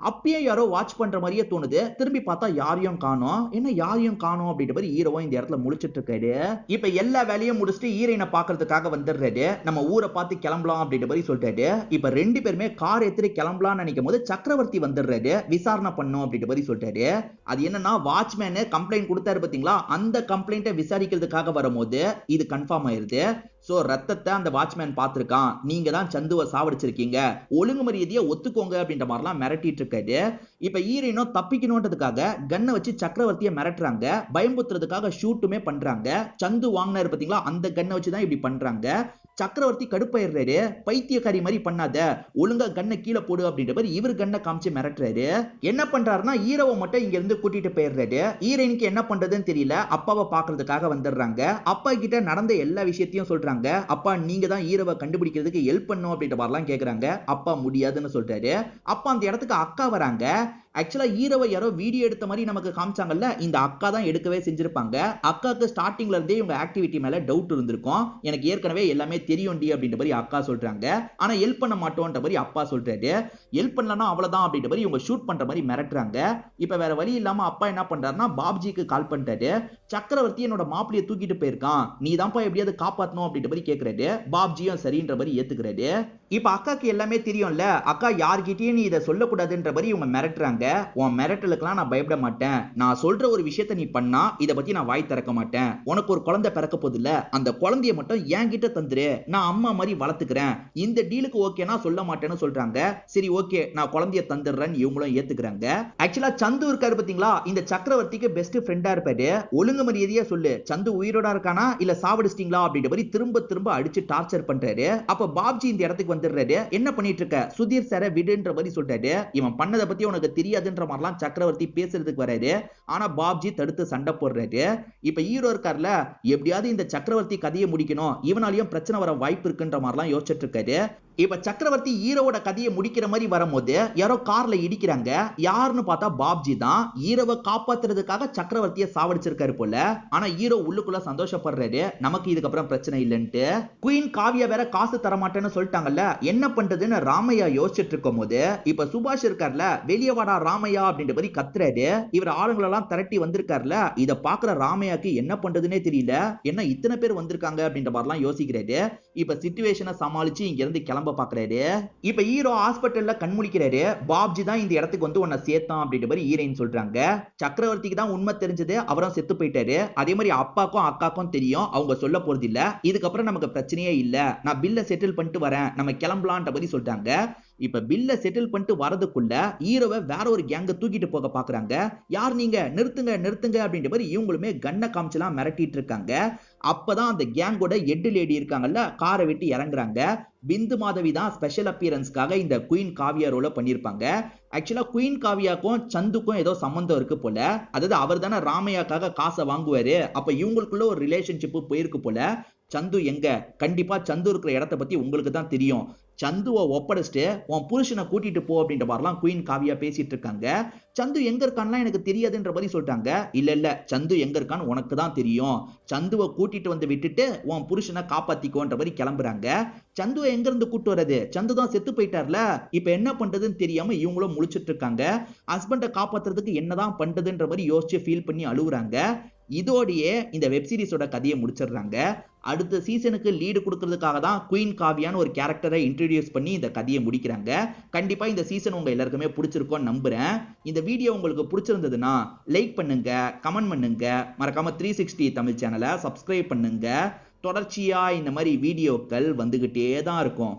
அப்பயே யாரோ வாட்ச் பண்ற மாதிரியே தோணுது. திரும்பி பார்த்தா யாரையும் காணோம். என்ன யாரையும் காணோம் அப்படின்ற மாதிரி ஹீரோவும் இந்த இடத்துல முடிச்சிட்டு இருக்காரு. இப்ப எல்லா வேலையும் முடிச்சுட்டு ஹீரோயினை பாக்குறதுக்காக வந்துடுறாரு. நம்ம ஊரை பார்த்து கிளம்பலாம் அப்படின்ற மாதிரி சொல்றாரு. இப்ப 2 பேருமே கார் எடுத்துட்டு கிளம்பலாம்னு நினைக்கும் போது சக்கரவர்த்தி வந்துடுறாரு. விசாரணை பண்ணும் அப்படின்ற மாதிரி சொல்றாரு. அது என்னன்னா வாட்ச்மேன் கம்ப்ளைண்ட் கொடுத்தாரு பாத்தீங்களா, அந்த கம்ப்ளைண்ட்டை விசாரிக்கிறதுக்காக வரும்போது இது கன்ஃபார்ம் ஆயிருது. சோ ரத்தத்தை அந்த வாட்ச்மேன் பார்த்திருக்கான், நீங்க தான் சந்துவை சாவடிச்சிருக்கீங்க, ஒழுங்கு மரியாதையை ஒத்துக்கோங்க அப்படின்ற மாதிரிலாம் மிரட்டிட்டு இருக்காரு. இப்ப ஹீரோயினும் தப்பிக்கணும்ன்றதுக்காக கன்னை வச்சு சக்கரவர்த்தியை மிரட்டுறாங்க, பயம்புத்துறதுக்காக ஷூட்டுமே பண்றாங்க. சந்து வாங்கினாரு பாத்தீங்களா, அந்த கன்னை வச்சுதான் இப்படி பண்றாங்க. சக்கரவர்த்தி கடுப்பாயிடுறாரு, பைத்தியக்காரி மாதிரி பண்ணாத, ஒழுங்கா கண்ணை கீழே போடு அப்படின்ற மாதிரி இவர் கண்ணை காமிச்சு மிரட்டுறாரு. என்ன பண்றாருன்னா ஹீரோவை மட்டும் இங்க இருந்து கூட்டிட்டு போயிடுறாரு. ஹீரோயினுக்கு என்ன பண்றதுன்னு தெரியல, அப்பாவை பாக்குறதுக்காக வந்துடுறாங்க. அப்பா கிட்ட நடந்த எல்லா விஷயத்தையும் சொல்றாங்க. அப்பா நீங்க தான் ஹீரோவை கண்டுபிடிக்கிறதுக்கு ஹெல்ப் பண்ணும் அப்படின்ற மாதிரிலாம் கேக்குறாங்க. அப்பா முடியாதுன்னு சொல்றாரு. அப்பா அந்த இடத்துக்கு அக்கா வராங்க. ஆக்சுவலா ஹீரோவை யாரோ வீடியோ எடுத்த மாதிரி நமக்கு காமிச்சாங்கல்ல, இந்த அக்கா தான் எடுக்கவே செஞ்சிருப்பாங்க. அக்காக்கு ஸ்டார்டிங்ல இருந்தே இவங்க ஆக்டிவிட்டி மேல டவுட் இருந்திருக்கும். எனக்கு ஏற்கனவே எல்லாமே தெரியும் டி அப்படின்ற மாதிரி அக்கா சொல்றாங்க. ஆனா ஹெல்ப் பண்ண மாட்டோம்ன்ற மாதிரி அப்பா சொல்றாரு. ஹெல்ப் பண்ணலனா அவ்வளவுதான் அப்படின்ற மாதிரி இவங்க ஷூட் பண்ற மாதிரி மிரட்டுறாங்க. இப்ப வேற வழி இல்லாம அப்பா என்ன பண்றாருன்னா பாப்ஜிக்கு கால் பண்றாரு. சக்கரவர்த்தி என்னோட மாப்பிளைய தூக்கிட்டு போயிருக்கான், நீ தான்ப்பா எப்படியாவது காப்பாத்தணும் அப்படின்ற மாதிரி கேக்குறாரு. பாப்ஜியும் சரின்ற மாதிரி ஏத்துக்கிறாரு. இப்ப அக்காக்கு எல்லாமே தெரியும்ல, அக்கா யார்கிட்டயும் நீ இதை சொல்லக்கூடாதுன்ற மாதிரி இவங்க மிரட்டுறாங்க. உன் மிரட்டலுக்குலாம் நான் பயப்பட மாட்டேன், நான் சொல்ற ஒரு விஷயத்தை நீ பண்ணா இத பத்தி நான் வாய் திறக்க மாட்டேன், உனக்கு ஒரு குழந்தை பிறக்க போதில்ல, அந்த குழந்தைய மட்டும் என்கிட்ட தந்துரு, நான் அம்மா மாதிரி வளர்த்துக்கிறேன், இந்த டீலுக்கு ஓகேனா சொல்ல மாட்டேன்னு சொல்றாங்க. சரி ஓகே நான் குழந்தைய தந்துடுறேன்னு இவங்களும் ஏத்துக்கிறாங்க. ஆக்சுவலா சந்து இருக்காரு பாத்தீங்களா, இந்த சக்கரவர்த்திக்கு பெஸ்ட் ஃப்ரெண்டா இருப்பாரு. ஒழுங்கு மரியாதையா சொல்லு, சந்து உயிரோட இருக்கானா இல்ல சாவடிச்சிட்டீங்களா அப்படின்ற மாதிரி திரும்ப திரும்ப அடிச்சு டார்ச்சர் பண்றாரு. அப்ப பாப்ஜி இந்த இடத்துக்கு வந்துடுறாரு. என்ன பண்ணிட்டு இருக்க, சுதீர் சார விடுன்ற மாதிரி சொல்றாரு. இவன் பண்ணதை பத்தி உனக்கு தெரியாதுன்ற மாதிரிலாம் சக்கரவர்த்தி பேசுறதுக்கு வராரு. ஆனா பாப்ஜி தடுத்து சண்டை போடுறாரு. இப்ப ஹீரோ இருக்கார்ல, எப்படியாவது இந்த சக்கரவர்த்தி கதையை முடிக்கணும், இவனாலையும் பிரச்சனை வர வாய்ப்பு இருக்குன்ற மாதிரிலாம் யோசிச்சுட்டு இருக்காரு. இப்ப சக்கரவர்த்தி ஹீரோவோட கதையை முடிக்கிற மாதிரி வரும்போது யாரோ கார்ல இடிக்கிறாங்க. யாருன்னு பார்த்தா பாப்ஜி தான். ஹீரோவை காப்பாத்துறதுக்காக சக்கரவர்த்தியை சாவடிச்சிருக்காரு போல. ஆனா ஹீரோ உள்ளுக்குள்ள சந்தோஷப்படுறாரு, நமக்கு இதுக்கப்புறம் பிரச்சனை இல்லைன்ட்டு. குயின் காவியா வேற காசு தர மாட்டேன்னு சொல்லிட்டாங்கல்ல, என்ன பண்றதுன்னு ராமையா யோசிச்சுட்டு இருக்கும் போது இப்ப சுபாஷ் இருக்கார்ல, வெளியே வாடா ராமையா அப்படின்ற மாதிரி கத்துறாரு. இவர் ஆளுங்களெல்லாம் திரட்டி வந்திருக்காருல, இத பாக்குற ராமையாக்கு என்ன பண்றதுன்னே தெரியல, என்ன இத்தனை பேர் வந்திருக்காங்க அப்படின்ற மாதிரிலாம் யோசிக்கிறாரு. இப்ப சிச்சுவேஷனை சமாளிச்சு இங்க இருந்து கிளம்ப பாக்குறாரு. இப்ப ஹீரோ ஹாஸ்பிட்டல்ல கண்முழிக்கிறாரு. பாப்ஜி தான் இந்த இடத்துக்கு வந்து உன்னை சேர்த்தான் அப்படின்ற மாதிரி ஹீரோயின் சொல்றாங்க. சக்கரவர்த்திக்கு தான் உண்மை தெரிஞ்சது, அவரும் செத்து போயிட்டாரு. அதே மாதிரி அப்பாக்கும் அக்காக்கும் தெரியும், அவங்க சொல்ல போறது இல்ல, இதுக்கப்புறம் நமக்கு பிரச்சனையே இல்ல, நான் பில்ல செட்டில் பண்ணிட்டு வரேன், நம்ம கிளம்பலான்ற மாதிரி சொல்றாங்க. இப்ப பில்ல செட்டில் பண்ணிட்டு வரதுக்குள்ள ஹீரோவை வேற ஒரு கேங்க தூக்கிட்டு போக பாக்குறாங்க. யார் நீங்க, நிறுத்துங்க நிறுத்துங்க அப்படின்ற மாதிரி இவங்களுமே கண்ணை காமிச்சலாம் மிரட்டிட்டு இருக்காங்க. அப்பதான் அந்த கேங்கோட ஹெட் லேடி இருக்காங்கல்ல, காரை விட்டு இறங்குறாங்க. பிந்து மாதவி தான் ஸ்பெஷல் அப்பியரன்ஸ்க்காக இந்த குயின் காவியா ரோல பண்ணிருப்பாங்க. ஆக்சுவலா குயின் காவியாக்கும் சந்துக்கும் ஏதோ சம்பந்தம் இருக்கு போல. அதாவது அவர் தானே ராமையாக்காக காசை வாங்குவாரு, அப்ப இவங்களுக்குள்ள ஒரு ரிலேஷன்ஷிப் போயிருக்கு போல. சந்து எங்க, கண்டிப்பா சந்து இருக்கிற இடத்தை பத்தி உங்களுக்கு தான் தெரியும், சந்துவை ஒப்படைச்சிட்டு உன் புருஷனை கூட்டிட்டு போ அப்படின்ற மாதிரிலாம் குயின் காவியா பேசிட்டு இருக்காங்க. சந்து எங்க இருக்கான்லாம் எனக்கு தெரியாதுன்ற மாதிரி சொல்றாங்க. இல்ல இல்ல சந்து எங்க இருக்கான்னு உனக்கு தான் தெரியும், சந்துவை கூட்டிட்டு வந்து விட்டுட்டு உன் புருஷனை காப்பாத்திக்கோன்ற மாதிரி கிளம்புறாங்க. சந்துவை எங்க இருந்து கூட்டு வர்றது, சந்து தான் செத்து போயிட்டார்ல, இப்ப என்ன பண்றதுன்னு தெரியாம இவங்களும் முழிச்சிட்டு இருக்காங்க. ஹஸ்பண்டை காப்பாத்துறதுக்கு என்னதான் பண்றதுன்ற மாதிரி யோசிச்சு ஃபீல் பண்ணி அழுகுறாங்க. இதோடையே இந்த வெப் சீரிஸோட கதையை முடிச்சிடுறாங்க. அடுத்த சீசனுக்கு லீடு கொடுக்கிறதுக்காக தான் குயின் காவியான்னு ஒரு கேரக்டரை இன்ட்ரோடியூஸ் பண்ணி இந்த கதையை முடிக்கிறாங்க. கண்டிப்பா இந்த சீசன் உங்க எல்லாருக்குமே பிடிச்சிருக்கும்னு நம்புறேன். இந்த வீடியோ உங்களுக்கு பிடிச்சிருந்ததுன்னா லைக் பண்ணுங்க, கமெண்ட் பண்ணுங்க, மறக்காம 360 தமிழ் சேனலை சப்ஸ்கிரைப் பண்ணுங்க. தொடர்ச்சியா இந்த மாதிரி வீடியோக்கள் வந்துகிட்டே தான் இருக்கும்.